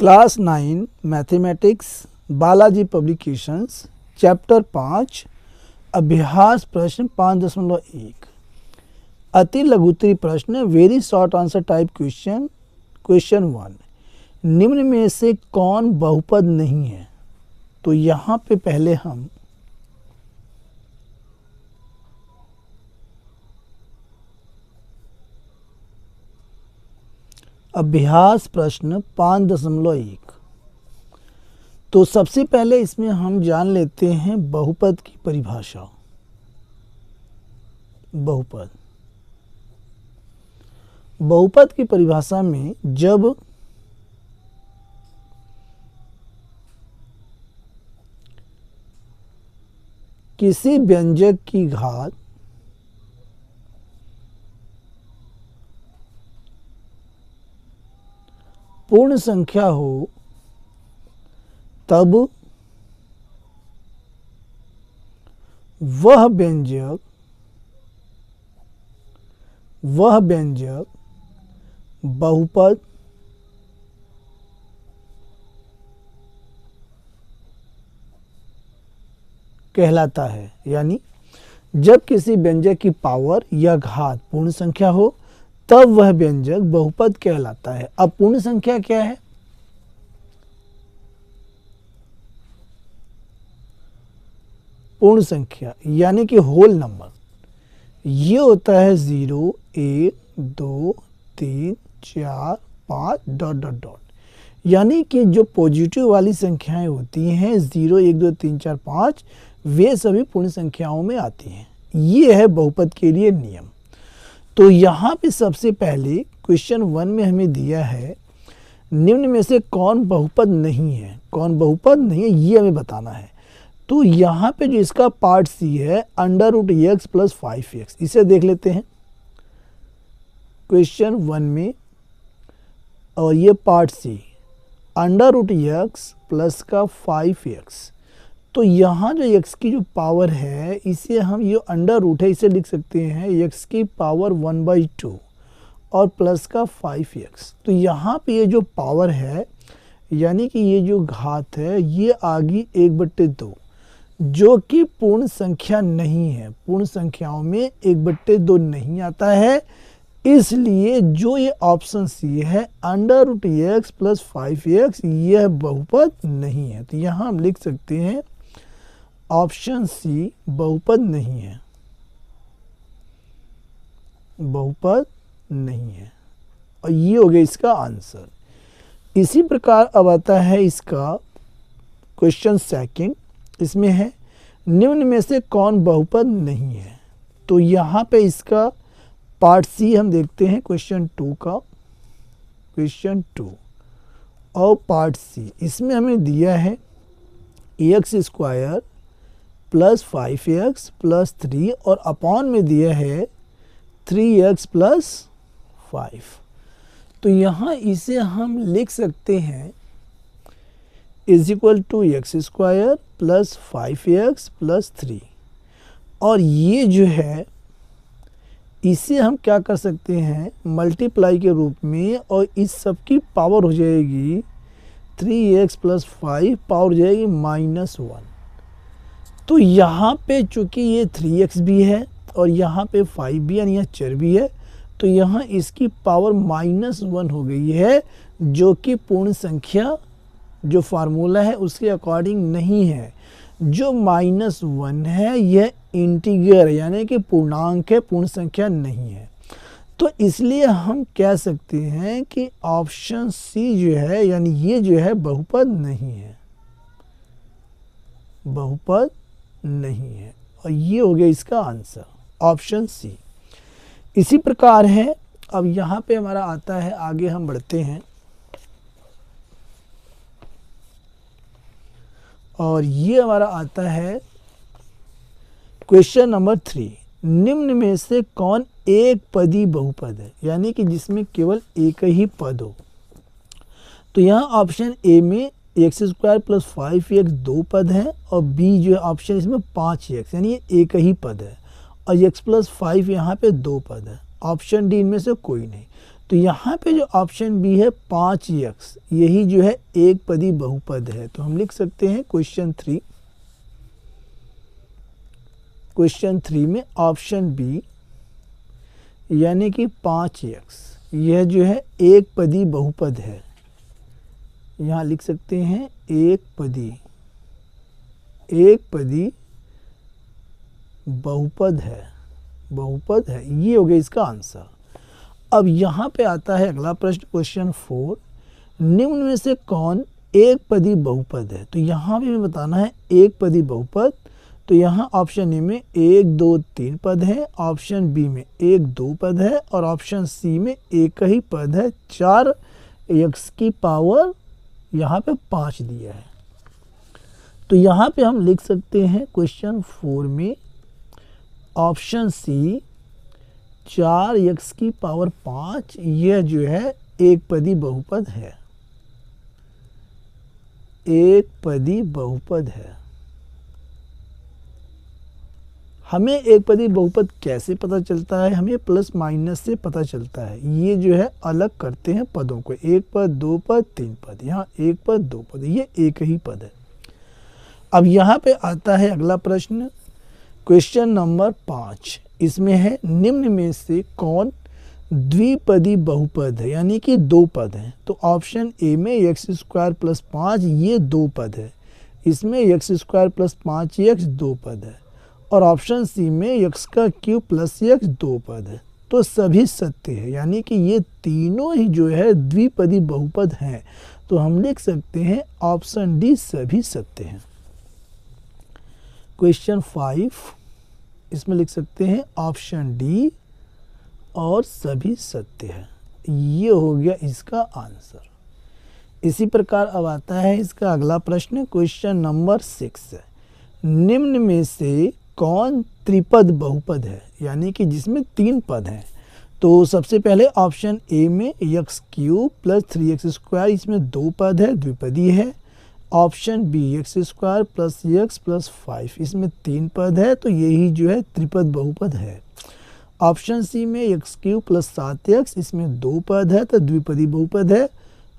Class 9 mathematics Balaji publications chapter 5 अभ्यास प्रश्न 5.1 अति लघुत्तरी प्रश्न very short answer type question. Question 1, निम्न में से कौन बहुपद नहीं है? तो यहाँ पे पहले हम अभ्यास प्रश्न 5.1 तो सबसे पहले इसमें हम जान लेते हैं बहुपद की परिभाषा। बहुपद की परिभाषा में जब किसी व्यंजक की घात पूर्ण संख्या हो तब वह व्यंजक बहुपद कहलाता है। यानी जब किसी व्यंजक की पावर या घात पूर्ण संख्या हो तब वह व्यंजक बहुपद कहलाता है। अब पूर्ण संख्या क्या है? पूर्ण संख्या यानी कि होल नंबर, ये होता है 0, 1, 2, 3, 4, 5 ... यानी कि जो पॉजिटिव वाली संख्याएं होती हैं 0, 1, 2, 3, 4, 5 वे सभी पूर्ण संख्याओं में आती हैं। ये है बहुपद के लिए नियम। तो यहाँ पे सबसे पहले क्वेश्चन 1 में हमें दिया है निम्न में से कौन बहुपद नहीं है। कौन बहुपद नहीं है ये हमें बताना है। तो यहाँ पे जो इसका पार्ट सी है √x + 5x, इसे देख लेते हैं क्वेश्चन 1 में। और ये पार्ट सी √x प्लस का 5x, तो यहाँ जो x की जो पावर है इसे हम ये अंडर रूट है इसे लिख सकते हैं x की पावर 1/2 और प्लस का 5x। तो यहाँ पे ये जो पावर है यानी कि ये जो घात है ये आ गई 1/2 जो कि पूर्ण संख्या नहीं है। पूर्ण संख्याओं में 1/2 नहीं आता है, इसलिए जो ये ऑप्शन सी है √x + 5x यह बहुपद नहीं है। तो यहाँ हम लिख सकते हैं ऑप्शन सी बहुपद नहीं है, बहुपद नहीं है। और ये हो गया इसका आंसर। इसी प्रकार अब आता है इसका क्वेश्चन 2, इसमें है निम्न में से कौन बहुपद नहीं है। तो यहाँ पे इसका पार्ट सी हम देखते हैं क्वेश्चन 2 का। क्वेश्चन 2 और पार्ट सी, इसमें हमें दिया है x² + 5x + 3 और अपॉन में दिया है 3x + 5। तो यहाँ इसे हम लिख सकते हैं = x² + 5x + 3। और ये जो है इसे हम क्या कर सकते हैं मल्टीप्लाई के रूप में, और इस सब की पावर हो जाएगी 3x + 5 पावर हो जाएगी -1। तो यहाँ पे चूँकि ये 3x भी है और यहाँ पे 5 भी यानी यह चर भी है, तो यहाँ इसकी पावर -1 हो गई है जो कि पूर्ण संख्या जो फार्मूला है उसके अकॉर्डिंग नहीं है। जो -1 है यह इंटीजर यानी कि पूर्णांक है, पूर्ण संख्या नहीं है। तो इसलिए हम कह सकते हैं कि ऑप्शन सी जो है यानी ये जो है बहुपद नहीं है, बहुपद नहीं है। और ये हो गया इसका आंसर ऑप्शन सी। इसी प्रकार है अब यहाँ पे हमारा आता है, आगे हम बढ़ते हैं और ये हमारा आता है क्वेश्चन नंबर 3, निम्न में से कौन एक पदी बहुपद है, यानी कि जिसमें केवल एक ही पद हो। तो यहाँ ऑप्शन ए में x² + 5x 2 पद हैं और बी जो है ऑप्शन इसमें 5x यानी ये एक ही पद है, और x + 5 यहाँ पे 2 पद है। ऑप्शन डी इनमें से कोई नहीं। तो यहाँ पे जो ऑप्शन बी है 5x, यही जो है एक पदी बहुपद है। तो हम लिख सकते हैं क्वेश्चन 3 में ऑप्शन बी यानी कि 5x, यह जो है एक पदी बहुपद है। यहाँ लिख सकते हैं एक पदी बहुपद है, ये हो गया इसका आंसर। अब यहाँ पे आता है अगला प्रश्न, क्वेश्चन 4, निम्न में से कौन एक पदी बहुपद है। तो यहाँ भी हमें बताना है एक पदी बहुपद। तो यहाँ ऑप्शन ए में 1 2 3 पद है, ऑप्शन बी में 1 2 पद है और ऑप्शन सी में एक ही पद है। 4x की पावर यहाँ पे 5 दिया है। तो यहाँ पे हम लिख सकते हैं क्वेश्चन 4 में ऑप्शन सी 4x की पावर 5, यह जो है एक पदी बहुपद है, एक पदी बहुपद है। हमें एक पदी बहुपद कैसे पता चलता है, हमें प्लस माइनस से पता चलता है। ये जो है अलग करते हैं पदों को, एक पद, दो पद, तीन पद, यहाँ एक पद, दो पद, ये एक ही पद है। अब यहाँ पे आता है अगला प्रश्न, क्वेश्चन नंबर 5, इसमें है निम्न में से कौन द्विपदी बहुपद है, यानी कि दो पद हैं। तो ऑप्शन ए में x² + 5 ये दो पद है, इसमें x² + 5x दो पद है और ऑप्शन सी में x³ + x दो पद है। तो सभी सत्य है, यानी कि ये तीनों ही जो है द्विपदी बहुपद हैं। तो हम लिख सकते हैं ऑप्शन डी सभी सत्य हैं। क्वेश्चन 5, इसमें लिख सकते हैं ऑप्शन डी और सभी सत्य है, ये हो गया इसका आंसर। इसी प्रकार अब आता है इसका अगला प्रश्न, क्वेश्चन नंबर 6, निम्न में से कौन त्रिपद बहुपद है, यानी कि जिसमें तीन पद हैं। तो सबसे पहले ऑप्शन ए में x³ + 3x², इसमें दो पद है, द्विपदी है। ऑप्शन बी x² + x + 5, इसमें तीन पद है, तो यही जो है त्रिपद बहुपद है। ऑप्शन सी में x³ + 7x, इसमें दो पद है, तो द्विपदी बहुपद है।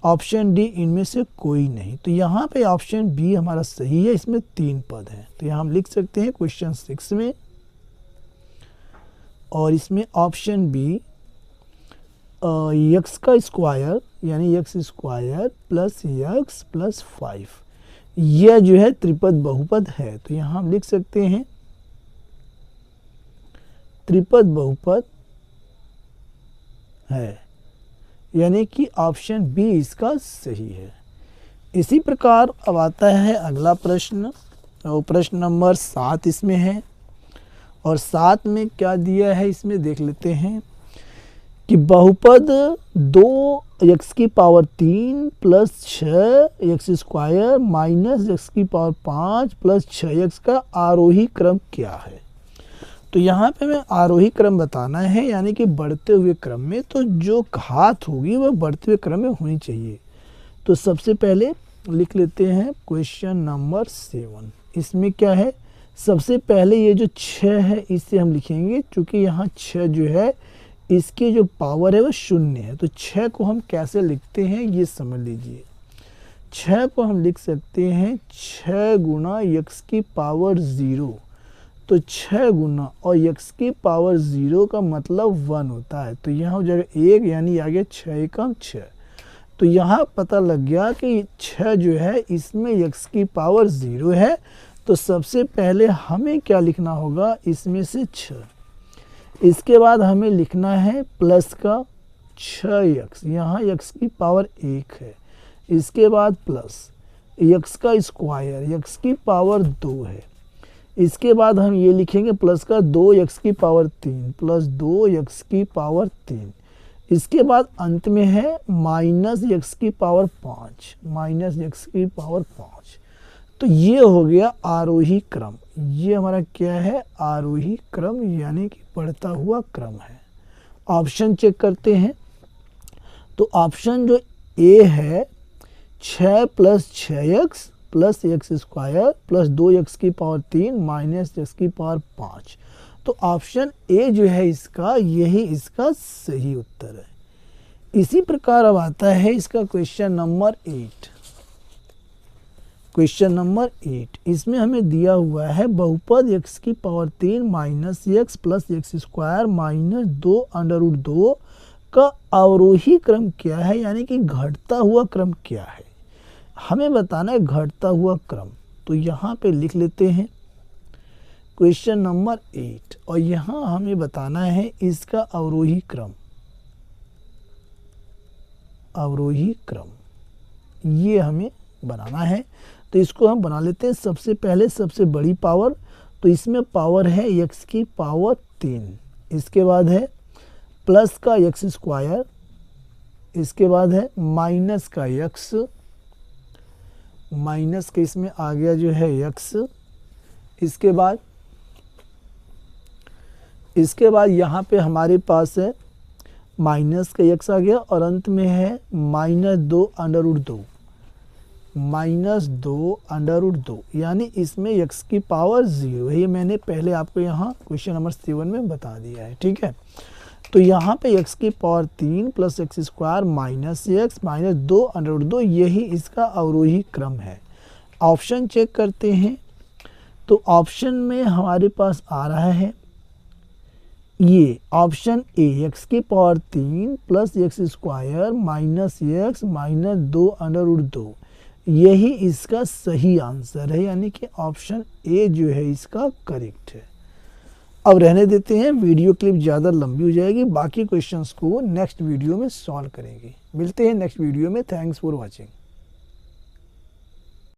ऑप्शन डी इनमें से कोई नहीं। तो यहाँ पे ऑप्शन बी हमारा सही है, इसमें तीन पद हैं। तो यहाँ हम लिख सकते हैं क्वेश्चन 6 में, और इसमें ऑप्शन बी x² यानी x² + x + 5, यह जो है त्रिपद बहुपद है। तो यहाँ हम लिख सकते हैं त्रिपद बहुपद है, यानी कि ऑप्शन बी इसका सही है। इसी प्रकार अब आता है अगला प्रश्न, और प्रश्न नंबर 7 इसमें है। और 7 में क्या दिया है इसमें देख लेते हैं कि बहुपद 2x³ + 6x² - x³ + 6x का आरोही क्रम क्या है। तो यहाँ पे हमें आरोही क्रम बताना है, यानी कि बढ़ते हुए क्रम में। तो जो घात होगी वह बढ़ते हुए क्रम में होनी चाहिए। तो सबसे पहले लिख लेते हैं क्वेश्चन नंबर 7, इसमें क्या है, सबसे पहले ये जो 6 है इसे हम लिखेंगे, क्योंकि यहाँ 6 जो है इसकी जो पावर है वह 0 है। तो 6 को हम कैसे लिखते हैं ये समझ लीजिए। 6 को हम लिख सकते हैं 6 × x³ 0। तो 6 गुना और x³ 0 का मतलब 1 होता है। तो यहाँ हो जाएगा 1, यानी आ गया 6 × 6। तो यहाँ पता लग गया कि 6 जो है इसमें x³ 0 है। तो सबसे पहले हमें क्या लिखना होगा, इसमें से 6। इसके बाद हमें लिखना है प्लस का 6x, यहाँ x³ 1 है। इसके बाद प्लस x² x³ 2 है। इसके बाद हम ये लिखेंगे प्लस का 2x³ 3 + 2x³ 3। इसके बाद अंत में है -x³ 5। तो ये हो गया आरोही क्रम। ये हमारा क्या है, आरोही क्रम, यानी कि बढ़ता हुआ क्रम है। ऑप्शन चेक करते हैं। तो ऑप्शन जो ए है 6 + 6x + x² + 2x³ 3 - x³। तो ऑप्शन ए जो है इसका, यही इसका सही उत्तर है। इसी प्रकार अब आता है इसका क्वेश्चन नंबर 8। क्वेश्चन नंबर 8, इसमें हमें दिया हुआ है बहुपद x की power 3 minus x plus x square minus 2√2 का अवरोही क्रम क्या है, यानी कि घटता हुआ क्रम क्या है। हमें बताना है घटता हुआ क्रम। तो यहाँ पे लिख लेते हैं क्वेश्चन नंबर 8 और यहाँ हमें बताना है इसका अवरोही क्रम। अवरोही क्रम ये हमें बनाना है। तो इसको हम बना लेते हैं। सबसे पहले सबसे बड़ी पावर, तो इसमें पावर है x की पावर 3, इसके बाद है प्लस का एक्स स्क्वायर, इसके बाद है माइनस का x, माइनस के इसमें आ गया जो है x, इसके बाद यहाँ पे हमारे पास है माइनस का x आ गया और अंत में है -2√2, -2√2, यानी इसमें x की पावर 0 है। ये मैंने पहले आपको यहाँ क्वेश्चन नंबर 7 में बता दिया है, ठीक है। तो यहाँ पे x की power 3 plus x square minus x minus 2√2, यही इसका अवरोही क्रम है। ऑप्शन चेक करते हैं। तो ऑप्शन में हमारे पास आ रहा है ये ऑप्शन ए, एक्स की power 3 plus x square minus x minus 2√2, यही इसका सही आंसर है, यानी कि ऑप्शन ए जो है इसका करेक्ट है। अब रहने देते हैं, वीडियो क्लिप ज़्यादा लंबी हो जाएगी, बाकी क्वेश्चंस को नेक्स्ट वीडियो में सॉल्व करेंगे। मिलते हैं नेक्स्ट वीडियो में। Thanks for watching.